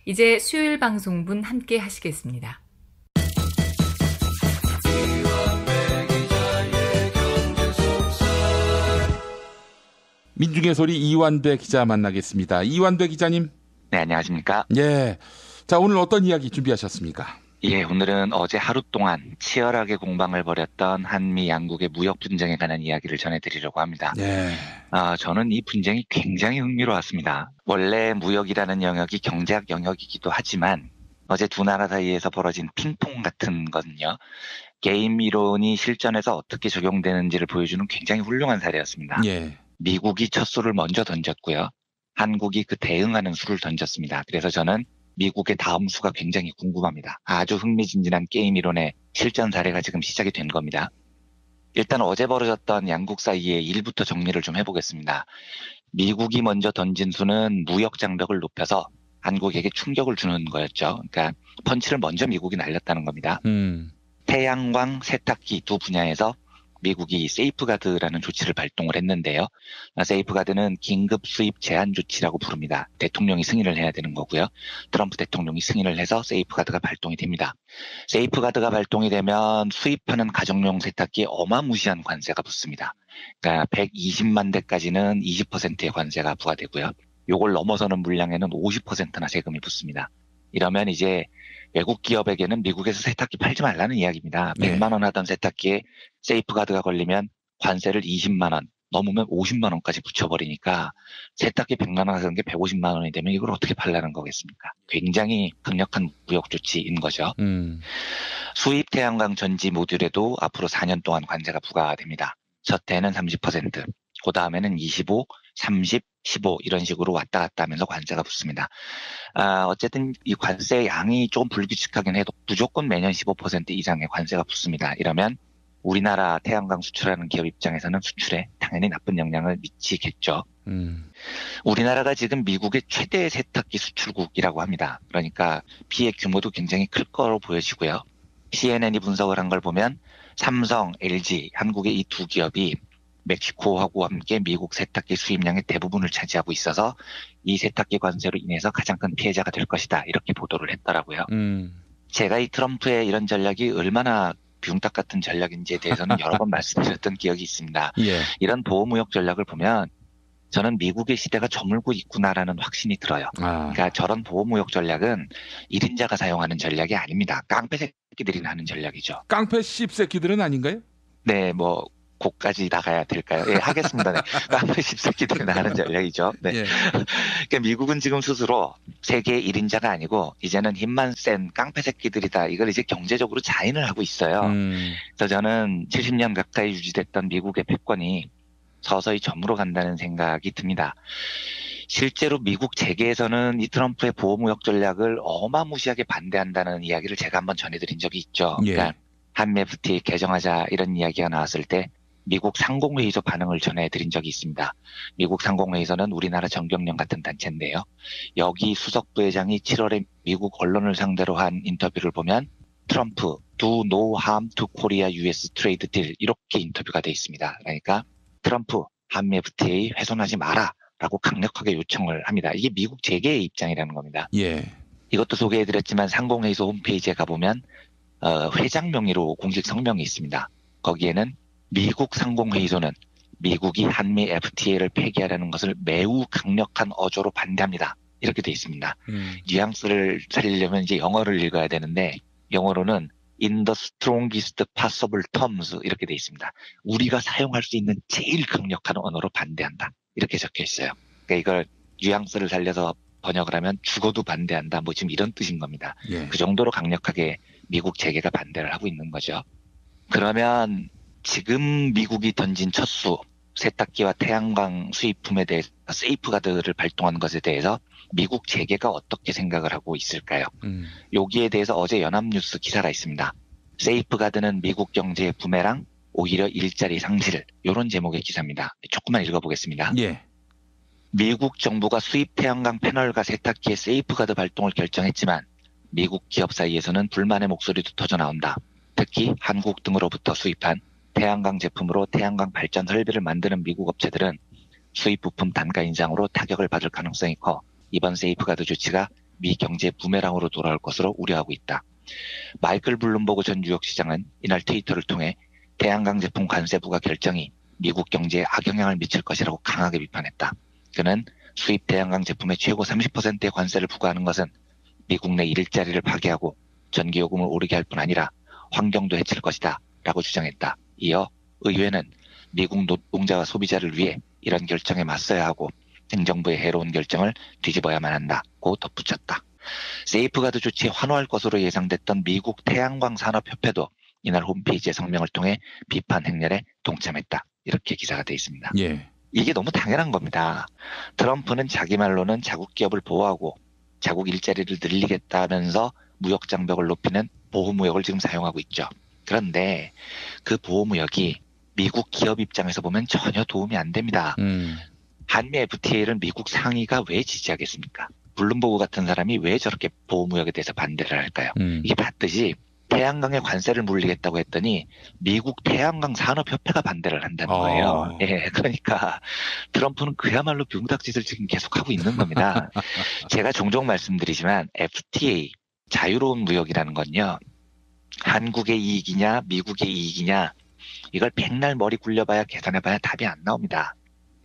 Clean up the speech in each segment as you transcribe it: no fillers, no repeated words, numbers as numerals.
이제 수요일 방송분 함께 하시겠습니다. 민중의 소리 이완배 기자 만나겠습니다. 이완배 기자님. 네, 안녕하십니까? 예. 자, 오늘 어떤 이야기 준비하셨습니까? 예, 오늘은 어제 하루 동안 치열하게 공방을 벌였던 한미 양국의 무역 분쟁에 관한 이야기를 전해드리려고 합니다. 네. 저는 이 분쟁이 굉장히 흥미로웠습니다. 원래 무역이라는 영역이 경제학 영역이기도 하지만 어제 두 나라 사이에서 벌어진 핑퐁 같은 거는요. 게임 이론이 실전에서 어떻게 적용되는지를 보여주는 굉장히 훌륭한 사례였습니다. 예. 미국이 첫 수를 먼저 던졌고요. 한국이 그 대응하는 수를 던졌습니다. 그래서 저는 미국의 다음 수가 굉장히 궁금합니다. 아주 흥미진진한 게임 이론의 실전 사례가 지금 시작이 된 겁니다. 일단 어제 벌어졌던 양국 사이의 일부터 정리를 좀 해보겠습니다. 미국이 먼저 던진 수는 무역 장벽을 높여서 한국에게 충격을 주는 거였죠. 그러니까 펀치를 먼저 미국이 날렸다는 겁니다. 태양광, 세탁기 두 분야에서 미국이 세이프가드라는 조치를 발동을 했는데요. 세이프가드는 긴급 수입 제한 조치라고 부릅니다. 대통령이 승인을 해야 되는 거고요. 트럼프 대통령이 승인을 해서 세이프가드가 발동이 됩니다. 세이프가드가 발동이 되면 수입하는 가정용 세탁기에 어마무시한 관세가 붙습니다. 그러니까 120만 대까지는 20%의 관세가 부과되고요. 요걸 넘어서는 물량에는 50%나 세금이 붙습니다. 이러면 이제 외국 기업에게는 미국에서 세탁기 팔지 말라는 이야기입니다. 100만 원 하던 세탁기에 세이프가드가 걸리면 관세를 20만 원, 넘으면 50만 원까지 붙여버리니까 세탁기 100만 원 하던 게 150만 원이 되면 이걸 어떻게 팔라는 거겠습니까? 굉장히 강력한 무역 조치인 거죠. 수입 태양광 전지 모듈에도 앞으로 4년 동안 관세가 부과됩니다. 첫 해는 30%, 그 다음에는 25, 30, 15 이런 식으로 왔다 갔다 하면서 관세가 붙습니다. 어쨌든 이 관세 양이 조금 불규칙하긴 해도 무조건 매년 15% 이상의 관세가 붙습니다. 이러면 우리나라 태양광 수출하는 기업 입장에서는 수출에 당연히 나쁜 영향을 미치겠죠. 우리나라가 지금 미국의 최대 세탁기 수출국이라고 합니다. 그러니까 피해 규모도 굉장히 클 거로 보여지고요. CNN이 분석을 한 걸 보면 삼성, LG, 한국의 이 두 기업이 멕시코하고 함께 미국 세탁기 수입량의 대부분을 차지하고 있어서 이 세탁기 관세로 인해서 가장 큰 피해자가 될 것이다. 이렇게 보도를 했더라고요. 제가 이 트럼프의 이런 전략이 얼마나 비용딱 같은 전략인지에 대해서는 여러 번 말씀드렸던 기억이 있습니다. 예. 이런 보호무역 전략을 보면 저는 미국의 시대가 저물고 있구나라는 확신이 들어요. 그러니까 저런 보호무역 전략은 1인자가 사용하는 전략이 아닙니다. 깡패 새끼들이 하는 전략이죠. 깡패 씹새끼들은 아닌가요? 네, 뭐 곡까지 나가야 될까요? 예, 하겠습니다. 네. 깡패 씹새끼들이 하는 전략이죠. 네. 예. 그러니까 미국은 지금 스스로 세계의 1인자가 아니고 이제는 힘만 센 깡패 새끼들이다. 이걸 이제 경제적으로 자인을 하고 있어요. 그래서 저는 70년 가까이 유지됐던 미국의 패권이 서서히 저물어 간다는 생각이 듭니다. 실제로 미국 재계에서는 이 트럼프의 보호무역 전략을 어마무시하게 반대한다는 이야기를 제가 한번 전해드린 적이 있죠. 예. 그러니까 한미 FTA 개정하자 이런 이야기가 나왔을 때 미국 상공회의소 반응을 전해드린 적이 있습니다. 미국 상공회의소는 우리나라 정경련 같은 단체인데요. 여기 수석 부회장이 7월에 미국 언론을 상대로 한 인터뷰를 보면 트럼프 do no harm to Korea US trade deal 이렇게 인터뷰가 돼 있습니다. 그러니까 트럼프 한미 FTA 훼손하지 마라 라고 강력하게 요청을 합니다. 이게 미국 재계의 입장이라는 겁니다. 예. 이것도 소개해드렸지만 상공회의소 홈페이지에 가보면 회장 명의로 공식 성명이 있습니다. 거기에는 미국 상공회의소는 미국이 한미 FTA를 폐기하려는 것을 매우 강력한 어조로 반대합니다. 이렇게 돼 있습니다. 뉘앙스를 살리려면 이제 영어를 읽어야 되는데 영어로는 in the strongest possible terms 이렇게 돼 있습니다. 우리가 사용할 수 있는 제일 강력한 언어로 반대한다. 이렇게 적혀 있어요. 그러니까 이걸 뉘앙스를 살려서 번역을 하면 죽어도 반대한다. 뭐 지금 이런 뜻인 겁니다. 예. 그 정도로 강력하게 미국 재계가 반대를 하고 있는 거죠. 그러면 지금 미국이 던진 첫 수, 세탁기와 태양광 수입품에 대해서 세이프가드를 발동한 것에 대해서 미국 재계가 어떻게 생각을 하고 있을까요? 여기에 대해서 어제 연합뉴스 기사가 있습니다. 세이프가드는 미국 경제의 부메랑, 오히려 일자리 상실, 이런 제목의 기사입니다. 조금만 읽어보겠습니다. 예. 미국 정부가 수입 태양광 패널과 세탁기의 세이프가드 발동을 결정했지만 미국 기업 사이에서는 불만의 목소리도 터져나온다. 특히 한국 등으로부터 수입한 태양광 제품으로 태양광 발전 설비를 만드는 미국 업체들은 수입 부품 단가 인상으로 타격을 받을 가능성이 커 이번 세이프가드 조치가 미 경제 부메랑으로 돌아올 것으로 우려하고 있다. 마이클 블룸버그 전 뉴욕시장은 이날 트위터를 통해 태양광 제품 관세부과 결정이 미국 경제에 악영향을 미칠 것이라고 강하게 비판했다. 그는 수입 태양광 제품의 최고 30%의 관세를 부과하는 것은 미국 내 일자리를 파괴하고 전기요금을 오르게 할 뿐 아니라 환경도 해칠 것이다 라고 주장했다. 이어 의회는 미국 노동자와 소비자를 위해 이런 결정에 맞서야 하고 행정부의 해로운 결정을 뒤집어야만 한다고 덧붙였다. 세이프가드 조치에 환호할 것으로 예상됐던 미국 태양광 산업협회도 이날 홈페이지의 성명을 통해 비판 행렬에 동참했다. 이렇게 기사가 되어 있습니다. 예. 이게 너무 당연한 겁니다. 트럼프는 자기 말로는 자국 기업을 보호하고 자국 일자리를 늘리겠다면서 무역 장벽을 높이는 보호무역을 지금 사용하고 있죠. 그런데 그 보호무역이 미국 기업 입장에서 보면 전혀 도움이 안 됩니다. 한미 FTA를 미국 상위가 왜 지지하겠습니까? 블룸버그 같은 사람이 왜 저렇게 보호무역에 대해서 반대를 할까요? 이게 봤듯이 태양광에 관세를 물리겠다고 했더니 미국 태양광 산업협회가 반대를 한다는 거예요. 예, 그러니까 트럼프는 그야말로 병닭짓을 지금 계속하고 있는 겁니다. 제가 종종 말씀드리지만 FTA, 자유로운 무역이라는 건요. 한국의 이익이냐 미국의 이익이냐 이걸 백날 머리 굴려봐야 계산해봐야 답이 안 나옵니다.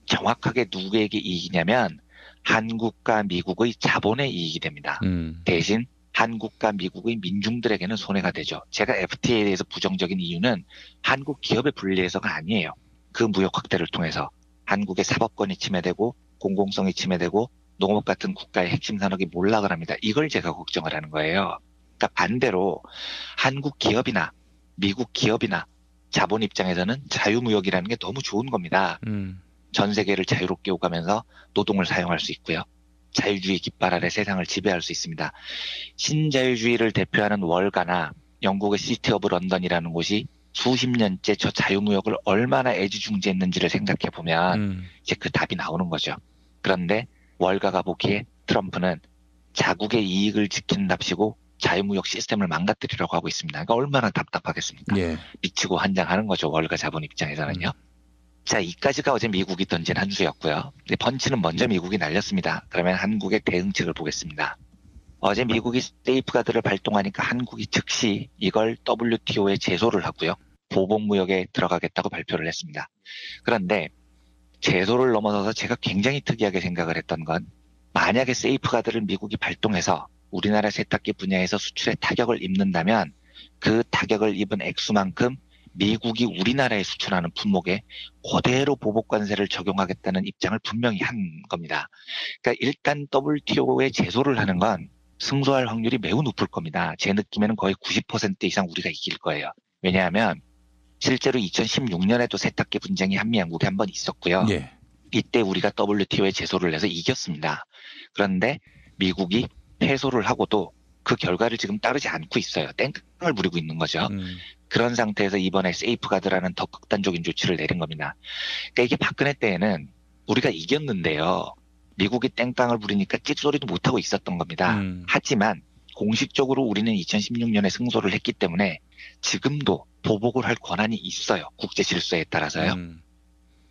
정확하게 누구에게 이익이냐면 한국과 미국의 자본의 이익이 됩니다. 대신 한국과 미국의 민중들에게는 손해가 되죠. 제가 FTA에 대해서 부정적인 이유는 한국 기업의 불리해서가 아니에요. 그 무역 확대를 통해서 한국의 사법권이 침해되고 공공성이 침해되고 농업 같은 국가의 핵심 산업이 몰락을 합니다. 이걸 제가 걱정을 하는 거예요. 그러니까 반대로 한국 기업이나 미국 기업이나 자본 입장에서는 자유무역이라는 게 너무 좋은 겁니다. 전 세계를 자유롭게 오가면서 노동을 사용할 수 있고요. 자유주의 깃발 아래 세상을 지배할 수 있습니다. 신자유주의를 대표하는 월가나 영국의 시티 오브 런던이라는 곳이 수십 년째 저 자유무역을 얼마나 애지중지했는지를 생각해 보면 이제 그 답이 나오는 거죠. 그런데 월가가 보기에 트럼프는 자국의 이익을 지킨답시고 자유무역 시스템을 망가뜨리려고 하고 있습니다. 그러니까 얼마나 답답하겠습니까? 예. 미치고 환장하는 거죠. 월가 자본 입장에서는요. 자, 이까지가 어제 미국이 던진 한 수였고요. 근데 펀치는 먼저 미국이 날렸습니다. 그러면 한국의 대응책을 보겠습니다. 어제 미국이 세이프가드를 발동하니까 한국이 즉시 이걸 WTO에 제소를 하고요. 보복무역에 들어가겠다고 발표를 했습니다. 그런데 제소를 넘어서서 제가 굉장히 특이하게 생각을 했던 건 만약에 세이프가드를 미국이 발동해서 우리나라 세탁기 분야에서 수출에 타격을 입는다면 그 타격을 입은 액수만큼 미국이 우리나라에 수출하는 품목에 그대로 보복관세를 적용하겠다는 입장을 분명히 한 겁니다. 그러니까 일단 WTO에 제소를 하는 건 승소할 확률이 매우 높을 겁니다. 제 느낌에는 거의 90% 이상 우리가 이길 거예요. 왜냐하면 실제로 2016년에도 세탁기 분쟁이 한미 양국에 한 번 있었고요. 예. 이때 우리가 WTO에 제소를 해서 이겼습니다. 그런데 미국이 패소를 하고도 그 결과를 지금 따르지 않고 있어요. 땡깡을 부리고 있는 거죠. 그런 상태에서 이번에 세이프가드라는 더 극단적인 조치를 내린 겁니다. 그러니까 이게 박근혜 때에는 우리가 이겼는데요. 미국이 땡깡을 부리니까 찍소리도 못하고 있었던 겁니다. 하지만 공식적으로 우리는 2016년에 승소를 했기 때문에 지금도 보복을 할 권한이 있어요. 국제 질서에 따라서요.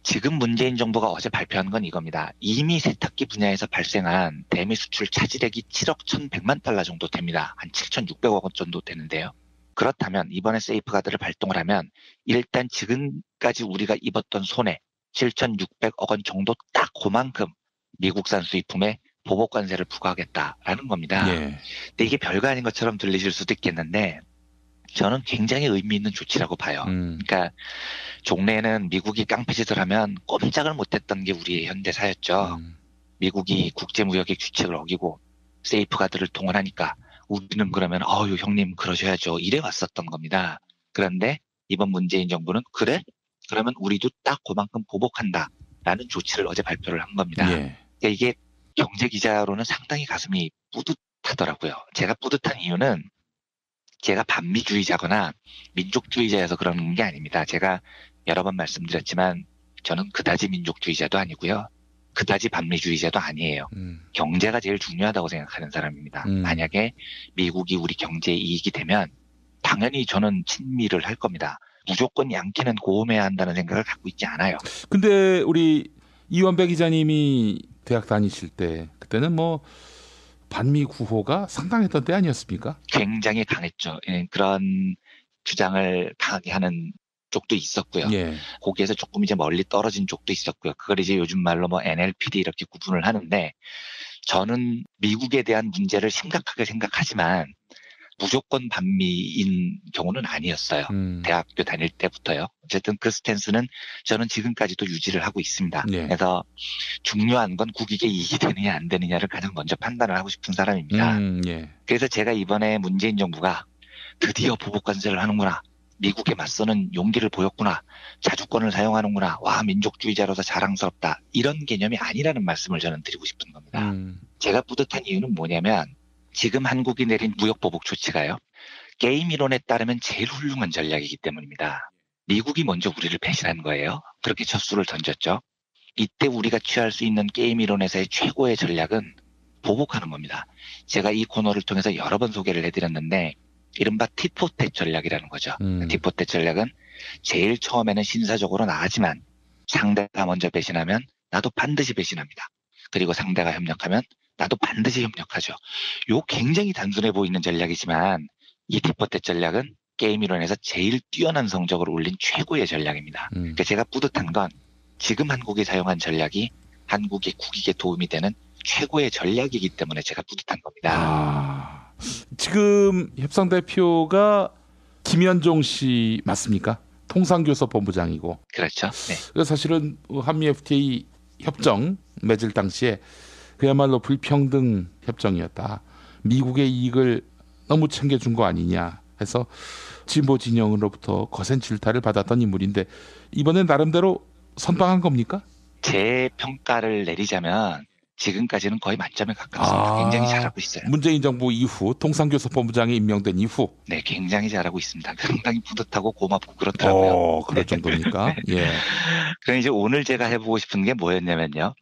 지금 문재인 정부가 어제 발표한 건 이겁니다. 이미 세탁기 분야에서 발생한 대미 수출 차질액이 7억 1,100만 달러 정도 됩니다. 한 7,600억 원 정도 되는데요. 그렇다면 이번에 세이프가드를 발동을 하면 일단 지금까지 우리가 입었던 손해 7,600억 원 정도 딱 그만큼 미국산 수입품에 보복관세를 부과하겠다라는 겁니다. 예. 근데 이게 별거 아닌 것처럼 들리실 수도 있겠는데 저는 굉장히 의미 있는 조치라고 봐요. 그러니까 종래에는 미국이 깡패짓을 하면 꼼짝을 못했던 게 우리의 현대사였죠. 미국이 국제무역의 규칙을 어기고 세이프가드를 동원하니까 우리는 그러면 형님 그러셔야죠. 이래 왔었던 겁니다. 그런데 이번 문재인 정부는 그래? 그러면 우리도 딱 그만큼 보복한다라는 조치를 어제 발표를 한 겁니다. 예. 그러니까 이게 경제기자로는 상당히 가슴이 뿌듯하더라고요. 제가 뿌듯한 이유는 제가 반미주의자거나 민족주의자여서 그러는 게 아닙니다. 제가 여러 번 말씀드렸지만 저는 그다지 민족주의자도 아니고요. 그다지 반미주의자도 아니에요. 경제가 제일 중요하다고 생각하는 사람입니다. 만약에 미국이 우리 경제에 이익이 되면 당연히 저는 친미를 할 겁니다. 무조건 양키는 고음해야 한다는 생각을 갖고 있지 않아요. 근데 우리 이완배 기자님이 대학 다니실 때 그때는 뭐 반미 구호가 상당했던 때 아니었습니까? 굉장히 강했죠. 그런 주장을 강하게 하는 쪽도 있었고요. 예. 거기에서 조금 이제 멀리 떨어진 쪽도 있었고요. 그걸 이제 요즘 말로 뭐 NLPD 이렇게 구분을 하는데, 저는 미국에 대한 문제를 심각하게 생각하지만 무조건 반미인 경우는 아니었어요. 대학교 다닐 때부터요. 어쨌든 그 스탠스는 저는 지금까지도 유지를 하고 있습니다. 예. 그래서 중요한 건 국익에 이익이 되느냐 안 되느냐를 가장 먼저 판단을 하고 싶은 사람입니다. 예. 그래서 제가 이번에 문재인 정부가 드디어 보복 관세를 하는구나, 미국에 맞서는 용기를 보였구나, 자주권을 사용하는구나, 와 민족주의자로서 자랑스럽다, 이런 개념이 아니라는 말씀을 저는 드리고 싶은 겁니다. 제가 뿌듯한 이유는 뭐냐면, 지금 한국이 내린 무역보복 조치가요, 게임 이론에 따르면 제일 훌륭한 전략이기 때문입니다. 미국이 먼저 우리를 배신한 거예요. 그렇게 첫 수를 던졌죠. 이때 우리가 취할 수 있는 게임 이론에서의 최고의 전략은 보복하는 겁니다. 제가 이 코너를 통해서 여러 번 소개를 해드렸는데, 이른바 tit-for-tat 전략이라는 거죠. tit-for-tat 전략은 제일 처음에는 신사적으로 나가지만 상대가 먼저 배신하면 나도 반드시 배신합니다. 그리고 상대가 협력하면 나도 반드시 협력하죠. 요 굉장히 단순해 보이는 전략이지만 이 tit-for-tat 전략은 게임 이론에서 제일 뛰어난 성적을 올린 최고의 전략입니다. 그러니까 제가 뿌듯한 건 지금 한국이 사용한 전략이 한국의 국익에 도움이 되는 최고의 전략이기 때문에 제가 뿌듯한 겁니다. 지금 협상 대표가 김현종 씨 맞습니까? 통상교섭 본부장이고. 그렇죠. 네. 그래서 사실은 한미 FTA 협정 맺을 당시에 그야말로 불평등 협정이었다. 미국의 이익을 너무 챙겨준 거 아니냐 해서 진보 진영으로부터 거센 질타를 받았던 인물인데, 이번엔 나름대로 선방한 겁니까? 제 평가를 내리자면 지금까지는 거의 만점에 가깝습니다. 굉장히 잘하고 있어요. 문재인 정부 이후 통상교섭본부장에 임명된 이후. 네, 굉장히 잘하고 있습니다. 상당히 뿌듯하고 고맙고 그렇더라고요. 그럴 정도입니까? 예. 그럼 이제 오늘 제가 해보고 싶은 게 뭐였냐면요,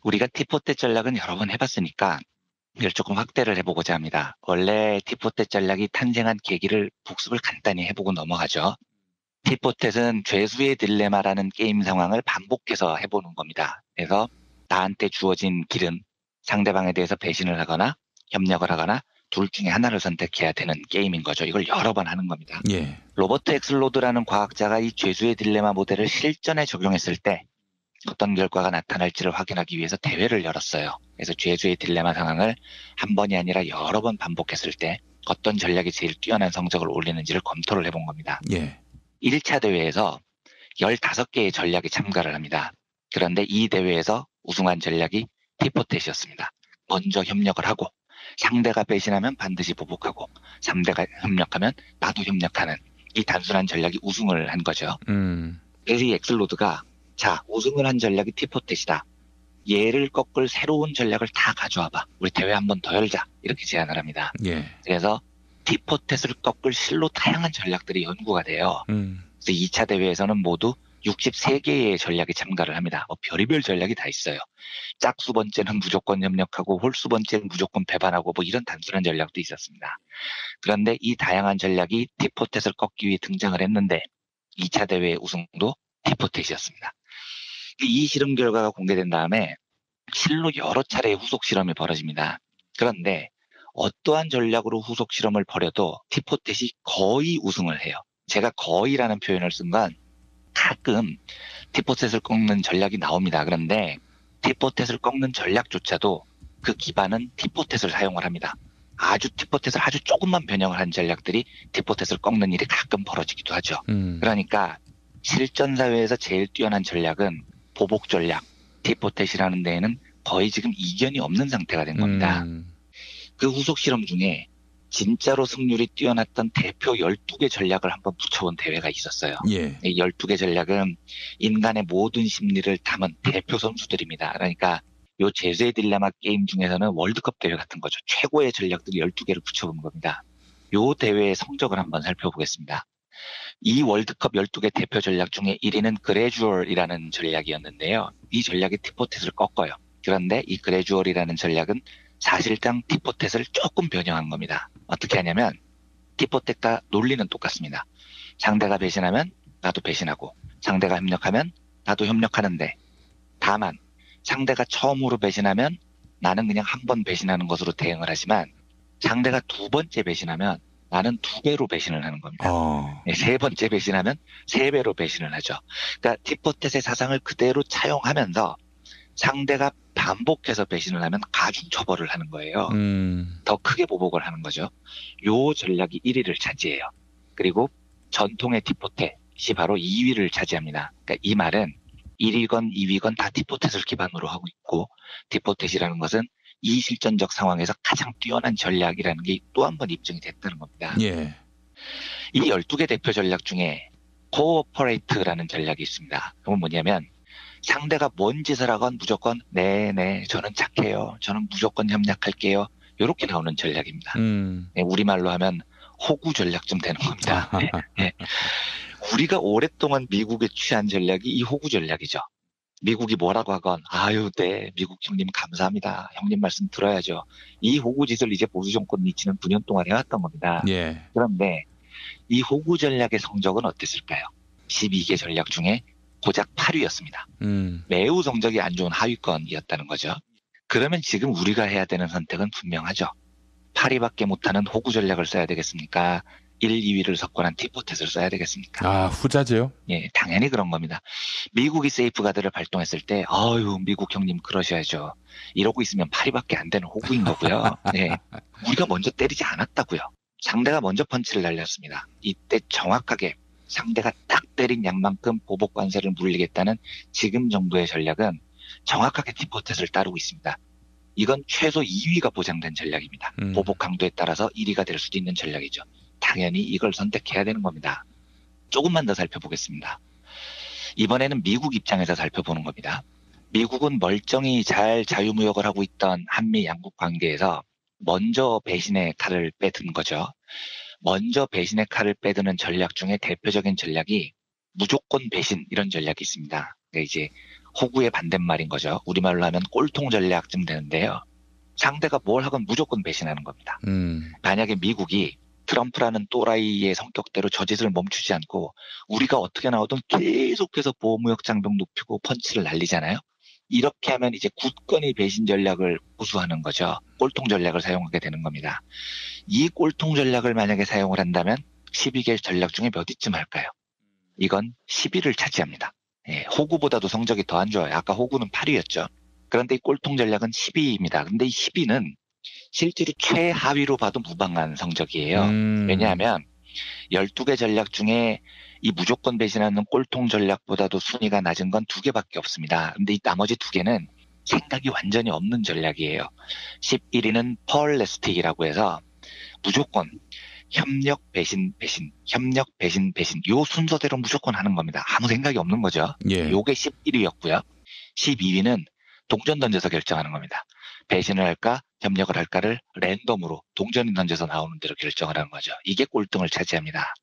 우리가 tit-for-tat 전략은 여러 번 해봤으니까 이걸 조금 확대를 해보고자 합니다. 원래 tit-for-tat 전략이 탄생한 계기를 복습을 간단히 해보고 넘어가죠. tit-for-tat은 죄수의 딜레마라는 게임 상황을 반복해서 해보는 겁니다. 그래서 나한테 주어진 길은 상대방에 대해서 배신을 하거나 협력을 하거나 둘 중에 하나를 선택해야 되는 게임인 거죠. 이걸 여러 번 하는 겁니다. 예. 로버트 엑슬로드라는 과학자가 이 죄수의 딜레마 모델을 실전에 적용했을 때 어떤 결과가 나타날지를 확인하기 위해서 대회를 열었어요. 그래서 죄수의 딜레마 상황을 한 번이 아니라 여러 번 반복했을 때 어떤 전략이 제일 뛰어난 성적을 올리는지를 검토를 해본 겁니다. 예. 1차 대회에서 15개의 전략이 참가를 합니다. 그런데 이 대회에서 우승한 전략이 tit-for-tat이었습니다. 먼저 협력을 하고 상대가 배신하면 반드시 보복하고 상대가 협력하면 나도 협력하는 이 단순한 전략이 우승을 한 거죠. 그래서 이 엑슬로드가 자, 우승을 한 전략이 tit-for-tat이다. 얘를 꺾을 새로운 전략을 다 가져와봐. 우리 대회 한 번 더 열자. 이렇게 제안을 합니다. 예. 그래서 tit-for-tat을 꺾을 실로 다양한 전략들이 연구가 돼요. 그래서 2차 대회에서는 모두 63개의 전략이 참가를 합니다. 별의별 전략이 다 있어요. 짝수 번째는 무조건 협력하고 홀수 번째는 무조건 배반하고 이런 단순한 전략도 있었습니다. 그런데 이 다양한 전략이 tit-for-tat을 꺾기 위해 등장을 했는데 2차 대회의 우승도 tit-for-tat이었습니다. 이 실험 결과가 공개된 다음에 실로 여러 차례의 후속 실험이 벌어집니다. 그런데 어떠한 전략으로 후속 실험을 벌여도 tit-for-tat이 거의 우승을 해요. 제가 거의라는 표현을 쓴 건 가끔 tit-for-tat을 꺾는 전략이 나옵니다. 그런데 tit-for-tat을 꺾는 전략조차도 그 기반은 tit-for-tat을 사용을 합니다. 아주 tit-for-tat을 아주 조금만 변형을 한 전략들이 tit-for-tat을 꺾는 일이 가끔 벌어지기도 하죠. 그러니까 실전 사회에서 제일 뛰어난 전략은 보복 전략, tit-for-tat이라는 데에는 거의 지금 이견이 없는 상태가 된 겁니다. 그 후속 실험 중에 진짜로 승률이 뛰어났던 대표 12개 전략을 한번 붙여본 대회가 있었어요. 예. 이 12개 전략은 인간의 모든 심리를 담은 대표 선수들입니다. 그러니까 요 제수의 딜레마 게임 중에서는 월드컵 대회 같은 거죠. 최고의 전략들 12개를 붙여본 겁니다. 요 대회의 성적을 한번 살펴보겠습니다. 이 월드컵 12개 대표 전략 중에 1위는 그래주얼이라는 전략이었는데요. 이 전략이 tit-for-tat을 꺾어요. 그런데 이 그래주얼이라는 전략은 사실상 tit-for-tat을 조금 변형한 겁니다. 어떻게 하냐면 tit-for-tat과 논리는 똑같습니다. 상대가 배신하면 나도 배신하고 상대가 협력하면 나도 협력하는데, 다만 상대가 처음으로 배신하면 나는 그냥 한 번 배신하는 것으로 대응을 하지만 상대가 두 번째 배신하면 나는 두 배로 배신을 하는 겁니다. 네, 세 번째 배신하면 세 배로 배신을 하죠. 그러니까 팁포텟의 사상을 그대로 차용하면서 상대가 반복해서 배신을 하면 가중 처벌을 하는 거예요. 더 크게 보복을 하는 거죠. 요 전략이 1위를 차지해요. 그리고 전통의 팁포텟이 바로 2위를 차지합니다. 그러니까 이 말은 1위건 2위건 다 팁포텟을 기반으로 하고 있고 팁포텟이라는 것은 이 실전적 상황에서 가장 뛰어난 전략이라는 게 또 한 번 입증이 됐다는 겁니다. 예. 이 12개 대표 전략 중에 코어퍼레이트라는 전략이 있습니다. 그건 뭐냐면 상대가 뭔 짓을 하건 무조건 네, 저는 착해요. 저는 무조건 협력할게요. 이렇게 나오는 전략입니다. 네, 우리말로 하면 호구 전략쯤 되는 겁니다. 네, 네. 우리가 오랫동안 미국에 취한 전략이 이 호구 전략이죠. 미국이 뭐라고 하건 아유 네 미국 형님 감사합니다. 형님 말씀 들어야죠. 이 호구 짓을 이제 보수 정권이 지난 9년 동안 해왔던 겁니다. 예. 그런데 이 호구 전략의 성적은 어땠을까요? 12개 전략 중에 고작 8위였습니다. 매우 성적이 안 좋은 하위권이었다는 거죠. 그러면 지금 우리가 해야 되는 선택은 분명하죠. 8위밖에 못하는 호구 전략을 써야 되겠습니까? 1, 2위를 석권한 팁포텟을 써야 되겠습니까? 아, 후자죠. 예, 당연히 그런 겁니다. 미국이 세이프가드를 발동했을 때, 아유, 미국 형님 그러셔야죠. 이러고 있으면 8위밖에 안 되는 호구인 거고요. 네, 우리가 먼저 때리지 않았다고요. 상대가 먼저 펀치를 날렸습니다. 이때 정확하게 상대가 딱 때린 양만큼 보복 관세를 물리겠다는 지금 정도의 전략은 정확하게 팁포텟을 따르고 있습니다. 이건 최소 2위가 보장된 전략입니다. 보복 강도에 따라서 1위가 될 수도 있는 전략이죠. 당연히 이걸 선택해야 되는 겁니다. 조금만 더 살펴보겠습니다. 이번에는 미국 입장에서 살펴보는 겁니다. 미국은 멀쩡히 잘 자유무역을 하고 있던 한미 양국 관계에서 먼저 배신의 칼을 빼든 거죠. 먼저 배신의 칼을 빼드는 전략 중에 대표적인 전략이 무조건 배신 이런 전략이 있습니다. 그러니까 이제 호구의 반대말인 거죠. 우리말로 하면 꼴통 전략쯤 되는데요. 상대가 뭘 하건 무조건 배신하는 겁니다. 만약에 미국이 트럼프라는 또라이의 성격대로 저 짓을 멈추지 않고 우리가 어떻게 나오든 계속해서 보호무역 장벽 높이고 펀치를 날리잖아요. 이렇게 하면 이제 굳건히 배신 전략을 고수하는 거죠. 꼴통 전략을 사용하게 되는 겁니다. 이 꼴통 전략을 만약에 사용을 한다면 12개 전략 중에 몇 위쯤 할까요? 이건 10위를 차지합니다. 예, 호구보다도 성적이 더 안 좋아요. 아까 호구는 8위였죠. 그런데 이 꼴통 전략은 10위입니다. 근데 이 10위는 실제로 최하위로 봐도 무방한 성적이에요. 왜냐하면 12개 전략 중에 이 무조건 배신하는 꼴통 전략보다도 순위가 낮은 건 2개밖에 없습니다. 근데 이 나머지 2개는 생각이 완전히 없는 전략이에요. 11위는 펄레스틱이라고 해서 무조건 협력 배신 협력 배신 요 순서대로 무조건 하는 겁니다. 아무 생각이 없는 거죠. 예. 요게 11위였고요. 12위는 동전 던져서 결정하는 겁니다. 배신을 할까 협력을 할까를 랜덤으로 동전이 던져서 나오는 대로 결정을 하는 거죠. 이게 꼴등을 차지합니다.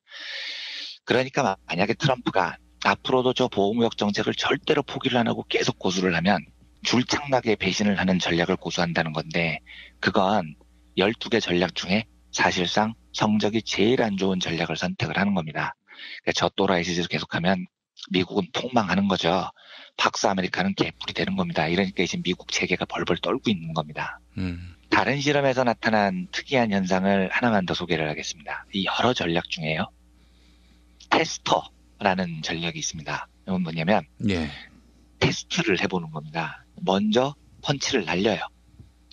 그러니까 만약에 트럼프가 앞으로도 저 보호무역 정책을 절대로 포기를 안 하고 계속 고수를 하면 줄창나게 배신을 하는 전략을 고수한다는 건데 그건 12개 전략 중에 사실상 성적이 제일 안 좋은 전략을 선택을 하는 겁니다. 그러니까 저 또라이 짓을 계속하면 미국은 폭망하는 거죠. 박스 아메리카는 개뿔이 되는 겁니다. 이러니까 이제 미국 체계가 벌벌 떨고 있는 겁니다. 다른 실험에서 나타난 특이한 현상을 하나만 더 소개를 하겠습니다. 이 여러 전략 중에요. 테스터라는 전략이 있습니다. 이건 뭐냐면 예. 테스트를 해보는 겁니다. 먼저 펀치를 날려요.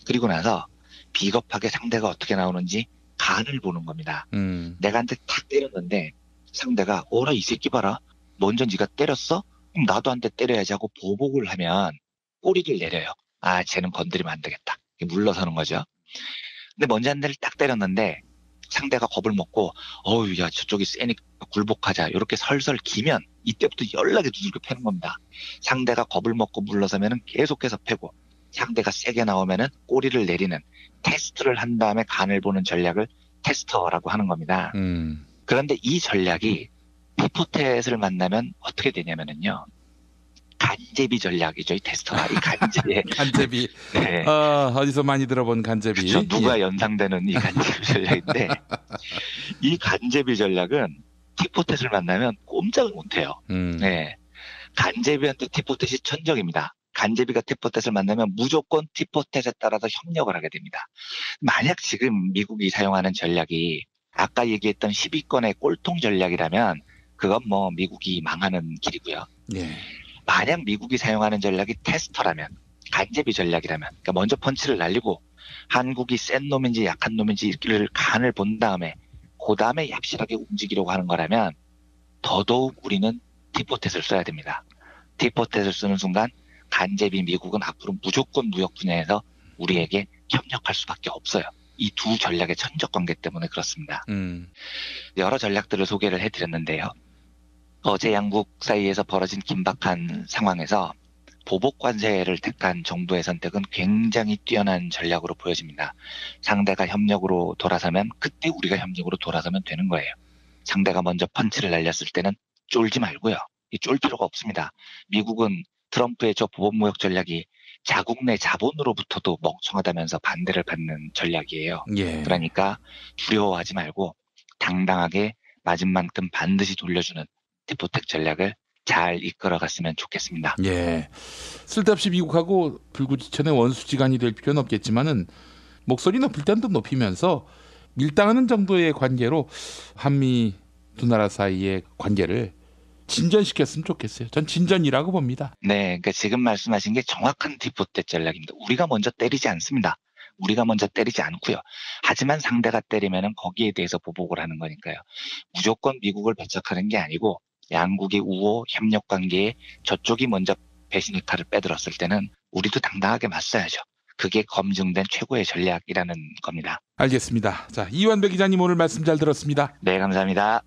그리고 나서 비겁하게 상대가 어떻게 나오는지 간을 보는 겁니다. 내가 한테 탁 때렸는데 상대가 어라 이 새끼 봐라. 먼저 네가 때렸어? 그럼 나도 한 대 때려야지 하고 보복을 하면 꼬리를 내려요. 아 쟤는 건드리면 안 되겠다. 물러서는 거죠. 근데 먼저 한 대를 딱 때렸는데 상대가 겁을 먹고 어우 야 저쪽이 세니까 굴복하자 이렇게 설설 기면 이때부터 연락에 두들겨 패는 겁니다. 상대가 겁을 먹고 물러서면은 계속해서 패고 상대가 세게 나오면은 꼬리를 내리는 테스트를 한 다음에 간을 보는 전략을 테스터라고 하는 겁니다. 그런데 이 전략이 팁포텟을 만나면 어떻게 되냐면은요. 간제비 전략이죠. 이 테스터가 이 간제비. 간제비. 네. 어디서 많이 들어본 간제비. 그렇죠. 누가 예. 연상되는 이 간제비 전략인데 이 간제비 전략은 팁포텟을 만나면 꼼짝을 못해요. 네. 간제비한테 팁포텟이 천적입니다. 간제비가 티포텟을 만나면 무조건 티포텟에 따라서 협력을 하게 됩니다. 만약 지금 미국이 사용하는 전략이 아까 얘기했던 10위권의 꼴통 전략이라면 그건 뭐 미국이 망하는 길이고요. 예. 만약 미국이 사용하는 전략이 테스터라면, 간제비 전략이라면, 그러니까 먼저 펀치를 날리고 한국이 센 놈인지 약한 놈인지를 간을 본 다음에 그 다음에 얍실하게 움직이려고 하는 거라면 더더욱 우리는 티포텟을 써야 됩니다. 티포텟을 쓰는 순간 간제비 미국은 앞으로 무조건 무역 분야에서 우리에게 협력할 수밖에 없어요. 이 두 전략의 천적 관계 때문에 그렇습니다. 여러 전략들을 소개를 해드렸는데요. 어제 양국 사이에서 벌어진 긴박한 상황에서 보복 관세를 택한 정부의 선택은 굉장히 뛰어난 전략으로 보여집니다. 상대가 협력으로 돌아서면 그때 우리가 협력으로 돌아서면 되는 거예요. 상대가 먼저 펀치를 날렸을 때는 쫄지 말고요. 쫄 필요가 없습니다. 미국은 트럼프의 저 보복무역 전략이 자국 내 자본으로부터도 멍청하다면서 반대를 받는 전략이에요. 예. 그러니까 두려워하지 말고 당당하게 맞은 만큼 반드시 돌려주는 티포텟 전략을 잘 이끌어갔으면 좋겠습니다. 예. 쓸데없이 미국하고 불구지천의 원수지간이 될 필요는 없겠지만은 목소리 높일 땐 또 높이면서 밀당하는 정도의 관계로 한미 두 나라 사이의 관계를 진전시켰으면 좋겠어요. 전 진전이라고 봅니다. 네, 그러니까 지금 말씀하신 게 정확한 티포텟 전략입니다. 우리가 먼저 때리지 않습니다. 우리가 먼저 때리지 않고요. 하지만 상대가 때리면은 거기에 대해서 보복을 하는 거니까요. 무조건 미국을 배척하는 게 아니고 양국의 우호 협력 관계에 저쪽이 먼저 배신의 칼을 빼들었을 때는 우리도 당당하게 맞서야죠. 그게 검증된 최고의 전략이라는 겁니다. 알겠습니다. 자, 이완배 기자님 오늘 말씀 잘 들었습니다. 네, 감사합니다.